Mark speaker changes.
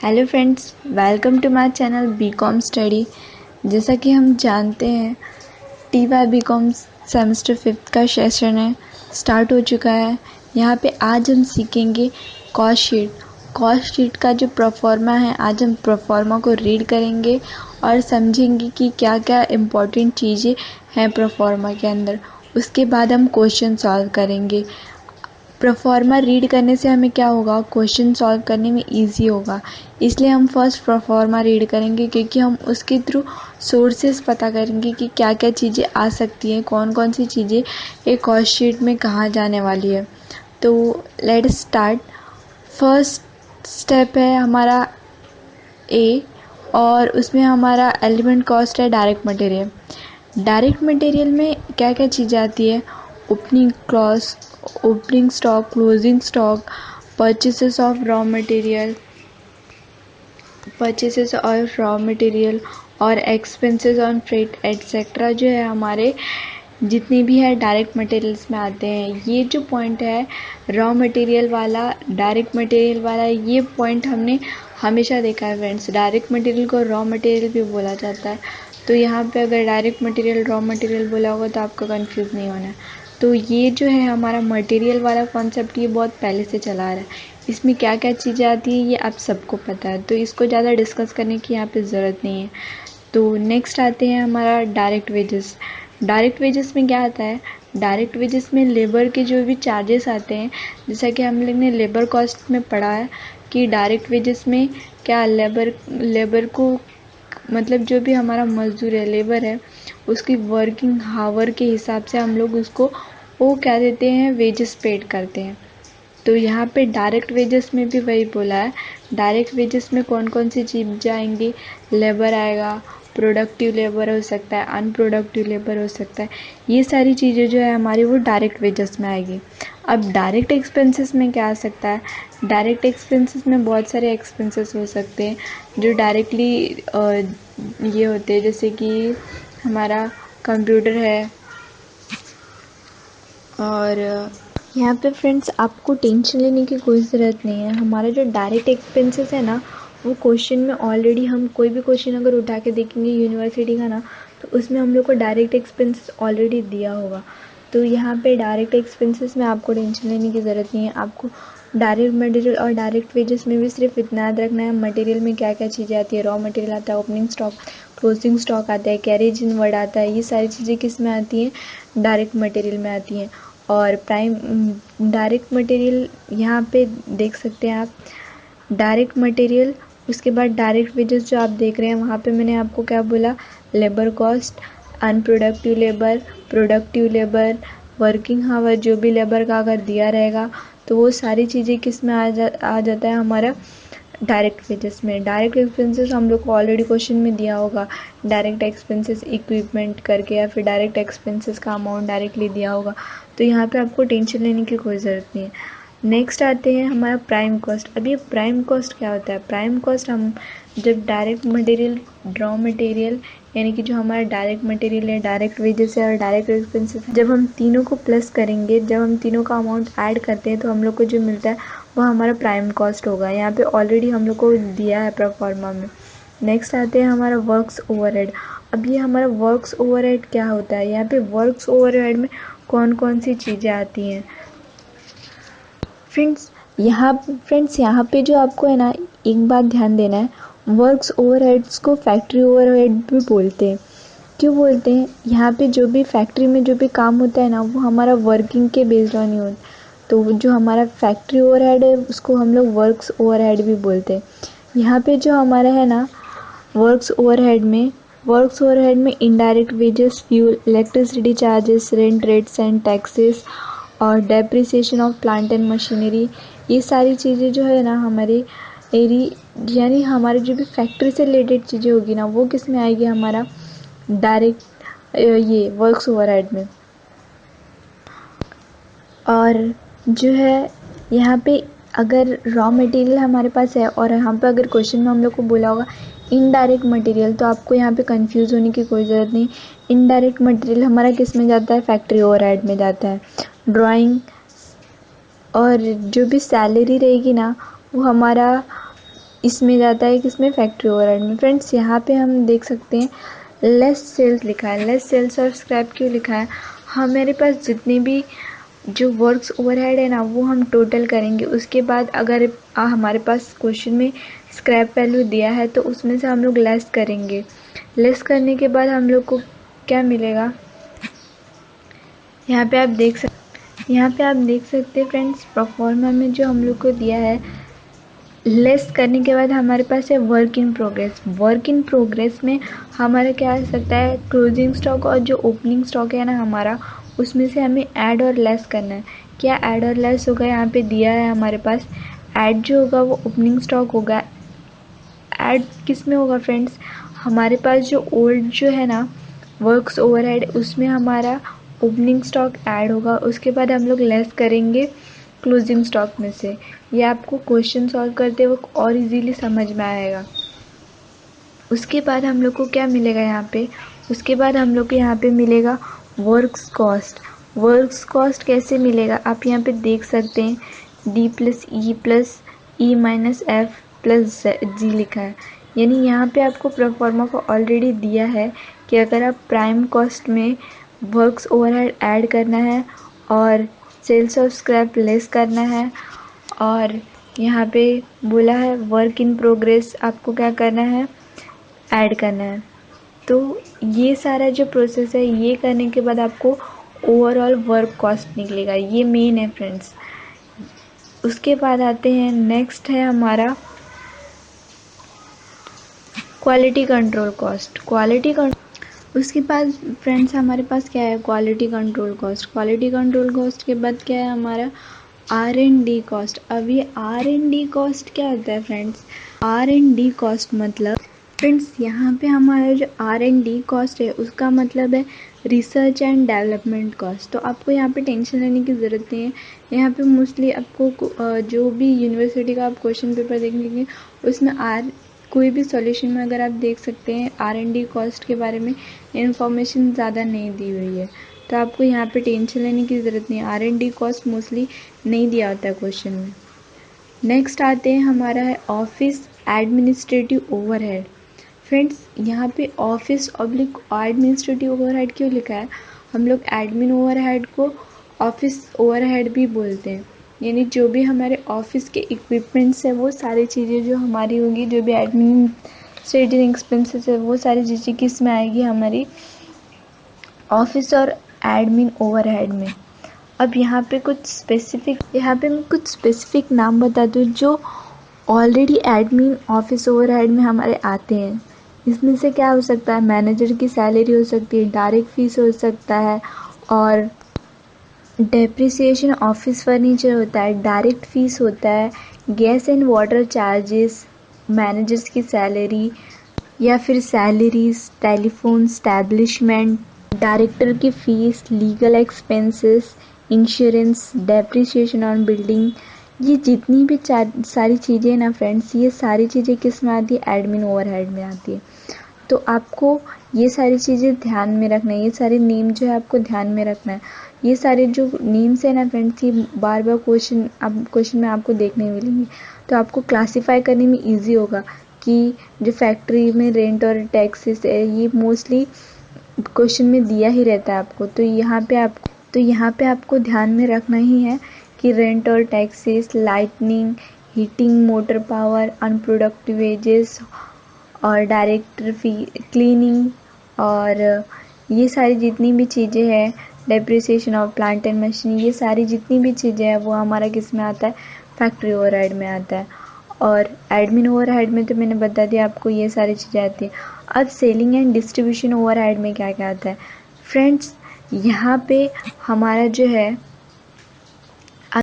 Speaker 1: Hello friends, welcome to my channel BCom study. जैसा कि हम जानते हैं टी.वाई. बीकॉम सेमेस्टर 5 का सेशन है, स्टार्ट हो चुका है। यहाँ पे आज हम सीखेंगे कॉस्ट शीट का जो प्रोफार्मा है। आज हम प्रोफार्मा को रीड करेंगे और समझेंगे कि क्या क्या इम्पोर्टेंट चीज़ें हैं प्रोफार्मा के अंदर। उसके बाद हम क्वेश्चन सॉल्व करेंगे। प्रोफार्मा रीड करने से हमें क्या होगा, क्वेश्चन सॉल्व करने में इजी होगा। इसलिए हम फर्स्ट प्रोफार्मा रीड करेंगे, क्योंकि हम उसके थ्रू सोर्सेस पता करेंगे कि क्या क्या चीज़ें आ सकती हैं, कौन कौन सी चीज़ें एक कॉस्ट शीट में कहाँ जाने वाली है। तो लेट्स स्टार्ट। फर्स्ट स्टेप है हमारा ए, और उसमें हमारा एलिमेंट कॉस्ट है डायरेक्ट मटेरियल। डायरेक्ट मटेरियल में क्या क्या चीज़ें आती है, opening cost, opening stock, closing stock, purchases of raw material और एक्सपेंसेस ऑन फ्रेट एटसेट्रा जो है हमारे जितने भी है डायरेक्ट मटेरियल्स में आते हैं। ये जो पॉइंट है रॉ मटेरियल वाला, डायरेक्ट मटेरियल वाला, ये पॉइंट हमने हमेशा देखा है फ्रेंड्स। डायरेक्ट मटेरियल को रॉ मटेरियल भी बोला जाता है। तो यहाँ पे अगर डायरेक्ट मटेरियल रॉ मटेरियल बोला होगा तो आपको कंफ्यूज नहीं होना है। तो ये जो है हमारा मटेरियल वाला कॉन्सेप्ट, ये बहुत पहले से चला आ रहा है। इसमें क्या क्या चीज़ें आती हैं ये आप सबको पता है, तो इसको ज़्यादा डिस्कस करने की यहाँ पे ज़रूरत नहीं है। तो नेक्स्ट आते हैं हमारा डायरेक्ट वेजेस। डायरेक्ट वेजेस में क्या आता है, डायरेक्ट वेजेस में लेबर के जो भी चार्जेस आते हैं, जैसा कि हम लोग ने लेबर कॉस्ट में पढ़ा है कि डायरेक्ट वेजेस में क्या लेबर को मतलब जो भी हमारा मजदूर है, लेबर है, उसकी वर्किंग हावर के हिसाब से हम लोग उसको वो क्या देते हैं, वेजेस पेड करते हैं। तो यहाँ पे डायरेक्ट वेजेस में भी वही बोला है। डायरेक्ट वेजेस में कौन कौन सी चीज़ आएंगी, लेबर आएगा, प्रोडक्टिव लेबर हो सकता है, अनप्रोडक्टिव लेबर हो सकता है। ये सारी चीज़ें जो है हमारी वो डायरेक्ट वेजेस में आएगी। अब डायरेक्ट एक्सपेंसेस में क्या आ सकता है, डायरेक्ट एक्सपेंसेस में बहुत सारे एक्सपेंसेस हो सकते हैं जो डायरेक्टली ये होते हैं, जैसे कि हमारा कंप्यूटर है। और यहाँ पे फ्रेंड्स आपको टेंशन लेने की कोई ज़रूरत नहीं है। हमारा जो डायरेक्ट एक्सपेंसेस है ना, वो क्वेश्चन में ऑलरेडी, हम कोई भी क्वेश्चन अगर उठा के देखेंगे यूनिवर्सिटी का ना, तो उसमें हम लोग को डायरेक्ट एक्सपेंसेस ऑलरेडी दिया होगा। तो यहाँ पे डायरेक्ट एक्सपेंसेस में आपको टेंशन लेने की ज़रूरत नहीं है। आपको डायरेक्ट मटेरियल और डायरेक्ट वेजेस में भी सिर्फ इतना याद रखना है, मटेरियल में क्या क्या चीज़ें आती है। रॉ मटेरियल आता है, ओपनिंग स्टॉक, क्लोजिंग स्टॉक आता है, कैरेज इन वर्ड आता है। ये सारी चीज़ें किस में आती हैं, डायरेक्ट मटेरियल में आती हैं। और डायरेक्ट मटेरियल यहाँ पे देख सकते हैं आप, डायरेक्ट मटेरियल, उसके बाद डायरेक्ट वेजेस जो आप देख रहे हैं, वहाँ पे मैंने आपको क्या बोला, labour cost, unproductive labour, productive labour, working hour, जो भी लेबर का अगर दिया रहेगा तो वो सारी चीज़ें किस में आ जाता है हमारा, डायरेक्ट वेजेस में। डायरेक्ट एक्सपेंसेस हम लोग को ऑलरेडी क्वेश्चन में दिया होगा, डायरेक्ट एक्सपेंसेस इक्विपमेंट करके, या फिर डायरेक्ट एक्सपेंसेस का अमाउंट डायरेक्टली दिया होगा। तो यहाँ पे आपको टेंशन लेने की कोई ज़रूरत नहीं है। नेक्स्ट आते हैं हमारा प्राइम कॉस्ट। अब ये प्राइम कॉस्ट क्या होता है, प्राइम कॉस्ट हम जब डायरेक्ट मटेरियल, रॉ मटेरियल, यानी कि जो हमारा डायरेक्ट मटेरियल है, डायरेक्ट वेजेस है और डायरेक्ट एक्सपेंसेस, जब हम तीनों को प्लस करेंगे, जब हम तीनों का अमाउंट ऐड करते हैं, तो हम लोग को जो मिलता है वो हमारा प्राइम कॉस्ट होगा। यहाँ पे ऑलरेडी हम लोग को दिया है प्रोफार्मा में। नेक्स्ट आते हैं हमारा वर्क्स ओवरहेड। अब ये हमारा वर्क्स ओवरहेड क्या होता है, यहाँ पे वर्क्स ओवरहेड में कौन कौन सी चीज़ें आती हैं फ्रेंड्स यहाँ पे जो आपको है ना, एक बात ध्यान देना है, वर्क्स ओवरहेड्स को फैक्ट्री ओवरहेड भी बोलते हैं। क्यों बोलते हैं, यहाँ पे जो भी फैक्ट्री में जो भी काम होता है ना, वो हमारा वर्किंग के बेस्ड ऑन ही होता है। तो जो हमारा फैक्ट्री ओवरहेड है उसको हम लोग वर्क्स ओवरहेड भी बोलते हैं। यहाँ पे जो हमारा है ना, वर्क्स ओवरहेड में indirect wages, fuel, electricity charges, rent, rates and taxes और depreciation of plant and machinery, ये सारी चीज़ें जो है ना हमारी यानी हमारे जो भी फैक्ट्री से रिलेटेड चीज़ें होगी ना, वो किस में आएगी, हमारा डायरेक्ट ये वर्क्स ओवरहेड में। और जो है यहाँ पे अगर रॉ मटेरियल हमारे पास है, और यहाँ पे अगर क्वेश्चन में हम लोग को बोला होगा इनडायरेक्ट मटेरियल, तो आपको यहाँ पे कंफ्यूज होने की कोई ज़रूरत नहीं। इनडायरेक्ट मटेरियल हमारा किस में जाता है, फैक्ट्री ओवरहेड में जाता है। ड्राइंग और जो भी सैलरी रहेगी ना, वो हमारा इसमें जाता है किसमें, फैक्ट्री ओवरहेड में। फ्रेंड्स यहाँ पे हम देख सकते हैं लेस सेल्स लिखा है। लेस सेल्स और स्क्रैप क्यों लिखा है, हमारे पास जितने भी जो वर्क्स ओवरहेड है ना वो हम टोटल करेंगे, उसके बाद अगर हमारे पास क्वेश्चन में स्क्रैप वैल्यू दिया है तो उसमें से हम लोग लेस करेंगे। लेस करने के बाद हम लोग को क्या मिलेगा, यहाँ पे आप देख सकते हैं फ्रेंड्स प्रोफॉर्मा में जो हम लोग को दिया है, लेस करने के बाद हमारे पास है work in progress. Work in progress में हमारा क्या आ सकता है, क्लोजिंग स्टॉक और जो ओपनिंग स्टॉक है ना हमारा, उसमें से हमें ऐड और लेस करना है। क्या ऐड और लेस होगा, यहाँ पे दिया है हमारे पास ऐड जो होगा वो ओपनिंग स्टॉक होगा। ऐड किस में होगा फ्रेंड्स, हमारे पास जो ओल्ड जो है ना वर्क्स ओवरहेड, उसमें हमारा ओपनिंग स्टॉक ऐड होगा, उसके बाद हम लोग लेस करेंगे क्लोजिंग स्टॉक में से। ये आपको क्वेश्चन सॉल्व करते वक्त और इजीली समझ में आएगा। उसके बाद हम लोग को क्या मिलेगा यहाँ पे, उसके बाद हम लोग को यहाँ पे मिलेगा वर्क्स कॉस्ट। वर्क्स कॉस्ट कैसे मिलेगा, आप यहाँ पे देख सकते हैं D+E - F+G लिखा है। यानी यहाँ पे आपको प्रोफॉर्मा को ऑलरेडी दिया है कि अगर आप प्राइम कॉस्ट में वर्क्स ओवरहेड ऐड करना है और सेल्स ऑफ स्क्रैप लेस करना है, और यहाँ पे बोला है वर्क इन प्रोग्रेस आपको क्या करना है, ऐड करना है। तो ये सारा जो प्रोसेस है ये करने के बाद आपको ओवरऑल वर्क कॉस्ट निकलेगा, ये मेन है फ्रेंड्स। उसके बाद आते हैं, नेक्स्ट है हमारा क्वालिटी कंट्रोल कॉस्ट। उसके बाद फ्रेंड्स हमारे पास क्या है, quality control cost. Quality control cost के बाद क्या है हमारा, R&D कॉस्ट। अब ये R&D कॉस्ट क्या होता है फ्रेंड्स, R&D कॉस्ट मतलब फ्रेंड्स यहाँ पे हमारा जो R&D कॉस्ट है उसका मतलब है रिसर्च एंड डेवलपमेंट कॉस्ट। तो आपको यहाँ पे टेंशन लेने की ज़रूरत नहीं है। यहाँ पे मोस्टली आपको जो भी यूनिवर्सिटी का आप क्वेश्चन पेपर देखेंगे उसमें कोई भी सॉल्यूशन में अगर आप देख सकते हैं R&D कॉस्ट के बारे में इंफॉर्मेशन ज़्यादा नहीं दी हुई है, तो आपको यहाँ पे टेंशन लेने की ज़रूरत नहीं है। R&D कॉस्ट मोस्टली नहीं दिया होता है क्वेश्चन में। नेक्स्ट आते हैं हमारा है ऑफिस एडमिनिस्ट्रेटिव ओवरहेड। फ्रेंड्स यहाँ पे ऑफिस ऑब्लिक एडमिनिस्ट्रेटिव ओवरहेड क्यों लिखा है, हम लोग एडमिन ओवरहेड को ऑफिस ओवरहेड भी बोलते हैं। यानी जो भी हमारे ऑफिस के इक्विपमेंट्स है वो सारी चीज़ें जो हमारी होंगी, जो भी एडमिनिस्ट्रेटिव एक्सपेंसेस है वो सारी चीज़ें किस में आएगी, हमारी ऑफिस और एडमिन ओवरहेड में। अब यहाँ पे मैं कुछ स्पेसिफिक नाम बता दूँ जो ऑलरेडी एडमिन ऑफिस ओवरहेड में हमारे आते हैं। इसमें से क्या हो सकता है, मैनेजर की सैलरी हो सकती है, डायरेक्ट फीस हो सकता है, और डेप्रिसिएशन ऑफिस फर्नीचर होता है, डायरेक्ट फीस होता है, gas and water charges, managers की सैलरी या फिर सैलरीज, टेलीफोन स्टैब्लिशमेंट, डायरेक्टर की fees, legal expenses, insurance, depreciation on building. ये जितनी भी सारी चीज़ें ना फ्रेंड्स, ये सारी चीज़ें किस में आती है, एडमिन ओवरहेड में आती है। तो आपको ये सारी चीज़ें ध्यान में रखना है, ये सारे नेम जो है आपको ध्यान में रखना है। ये सारे जो नेम्स है ना फ्रेंड्स, ये बार बार क्वेश्चन में आपको देखने मिलेंगे, तो आपको क्लासीफाई करने में ईजी होगा कि जो फैक्ट्री में रेंट और टैक्सेस है ये मोस्टली क्वेश्चन में दिया ही रहता है आपको। तो यहाँ पे आपको ध्यान में रखना ही है कि रेंट और taxes, lightning, heating, motor power, unproductive wages और डायरेक्टर फी, क्लीनिंग, और ये सारी जितनी भी चीज़ें हैं, depreciation of plant and machine, ये सारी जितनी भी चीज़ें हैं वो हमारा किस में आता है, फैक्ट्री ओवरहेड में आता है। और एडमिन ओवरहेड में तो मैंने बता दिया आपको, ये सारी चीज़ें आती हैं। अब सेलिंग एंड डिस्ट्रीब्यूशन ओवरहेड में क्या क्या आता है फ्रेंड्स, यहाँ पे हमारा जो है